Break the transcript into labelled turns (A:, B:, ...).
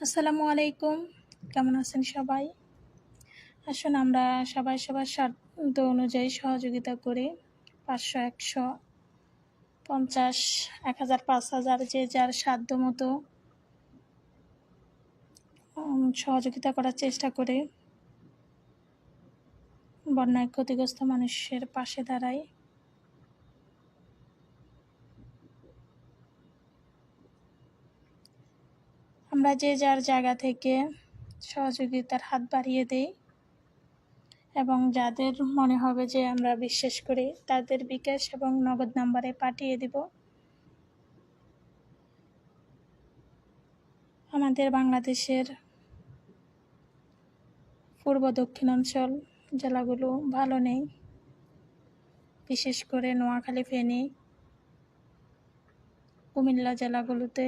A: আসসালামু আলাইকুম। কেমন আছেন সবাই? আসুন আমরা সবাই সবার সাধ্য অনুযায়ী সহযোগিতা করি। ৫০০, ১০০, ৫০, ১,০০০, ৫,০০০ যে যার সাধ্য মতো সহযোগিতা করার চেষ্টা করি। বন্যায় ক্ষতিগ্রস্ত মানুষের পাশে দাঁড়াই। আমরা যে যার জায়গা থেকে সহযোগিতার হাত বাড়িয়ে দেই এবং যাদের মনে হবে যে আমরা বিশ্বাস করি তাদের বিকাশ এবং নগদ নাম্বারে পাঠিয়ে দিব। আমাদের বাংলাদেশের পূর্ব দক্ষিণাঞ্চল জেলাগুলো ভালো নেই, বিশেষ করে নোয়াখালী, ফেনী, কুমিল্লা জেলাগুলোতে